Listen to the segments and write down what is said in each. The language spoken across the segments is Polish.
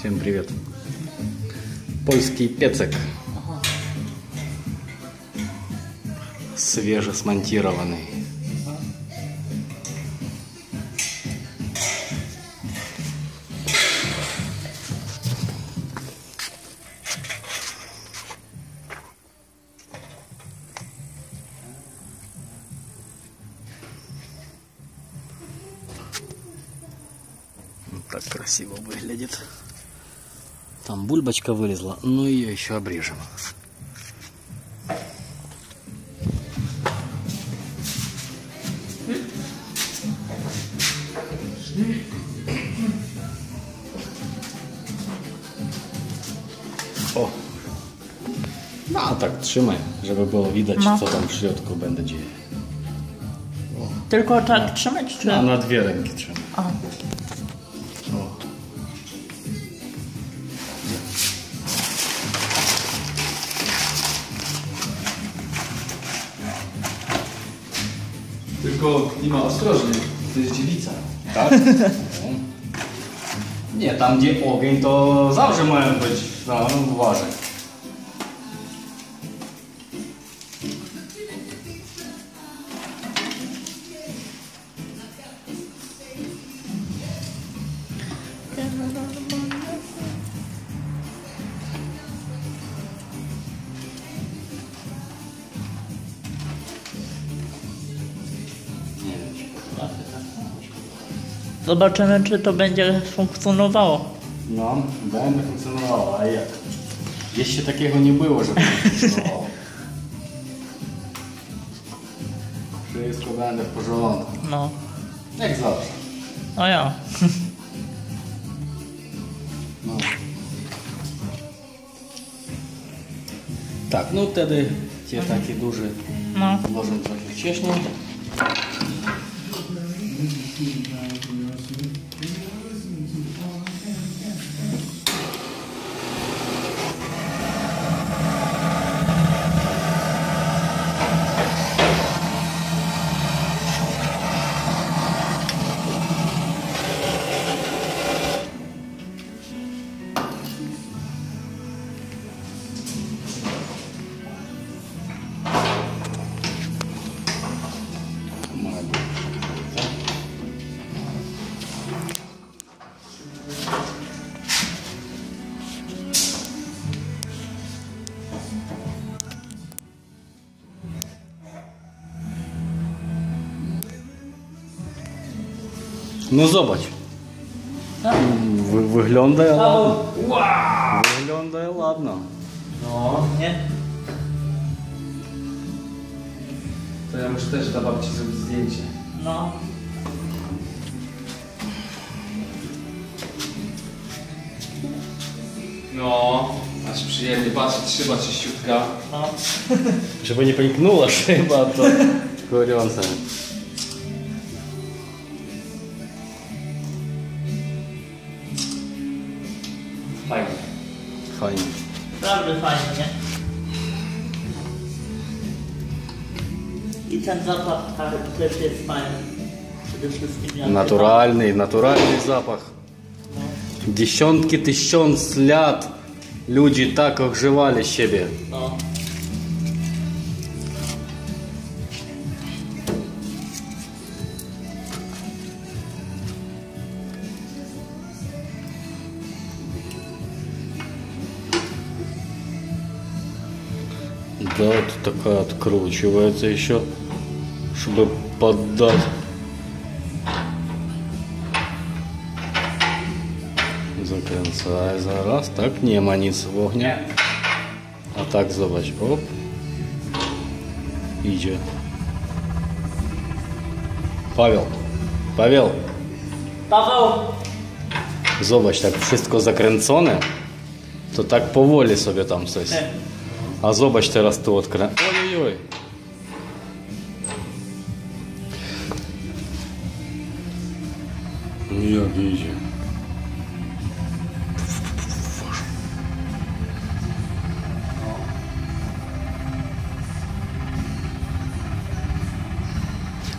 Всем привет. Польский пецек. Свежесмонтированный. Вот так красиво выглядит. Там бульбочка вылезла, но ее еще обрежем. O! No tak trzymaj, żeby było widać, co tam w środku będzie dzieje. Tylko tak trzymać, czy? A na dwie ręki trzymaj. O. O. Tylko nie ma ostrożnie, to jest dziewica. Tak? Nie, tam gdzie ogień, to zawsze mają być, no uważaj. Zobaczymy, czy to będzie funkcjonowało. No, będzie funkcjonowało, a jak? Jeszcze takiego nie było, żeby funkcjonowało. Wszystko będzie w porządku. No. Jak zawsze. No ja. No. Tak, no wtedy cię taki duży No. włożę trochę wcześniej. No zobacz. Wygląda ładno. Wow. Wygląda ładno. No, nie? To ja muszę też dla babci zrobić zdjęcie. No. No, aż przyjemnie patrzeć, szyba czyściutka. No. Żeby nie pęknęła szyba, to gorące. Fajnie. Fajnie. Naprawdę fajnie, nie? I ten zapach też jest fajny. Przede wszystkim jak Naturalny zapach. Dziesiątki tysięcy lat ludzie tak ogrzewali siebie. No. Да, вот такая откручивается еще, чтобы поддать. Zakręcaj zaraz, tak, nie ma nic w ognia. A tak zobacz, op. Idzie. Paweł. Paweł! Zobacz, tak wszystko zakręcone, to tak powoli sobie tam coś. A zobacz teraz tu odkręcę. Oj-oj-oj. Jak idzie.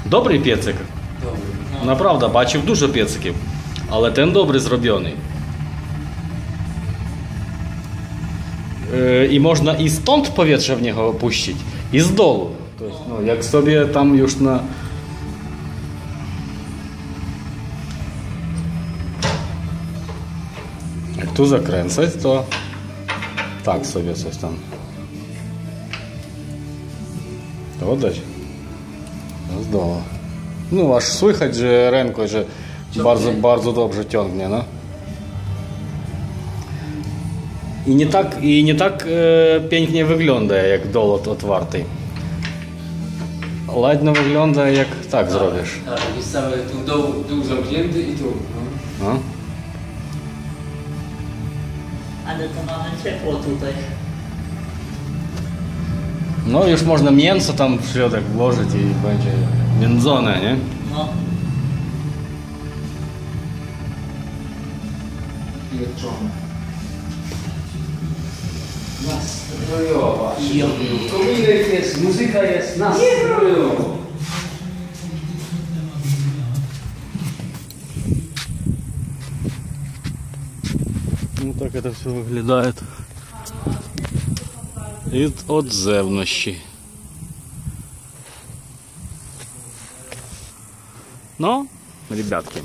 Dobry piecyk. Dobry. Naprawdę, бачив dużo piecyków, ale ten dobry zrobiony. i można i stąd powietrze w niego puścić, i z dolu. To jest, no, jak sobie tam już na... Jak tu zakręcać, to tak sobie coś tam. To oddać. No z dołu. No aż słychać, że ręką, że bardzo, bardzo dobrze ciągnie, no. I nie tak pięknie wygląda jak dolot otwarty. Ładnie wygląda jak tak zrobisz. Tak, jest cały tu dół zamknięty i tu. No. No. Ale to mamy ciepło tutaj. No już można mięso tam w środek włożyć i będzie międzone, nie? No. I odczone. Nastrojowa. Kominek jest, muzyka jest nastrojowa. Ну так это все выглядает и от зевнощі. Ну, ребятки,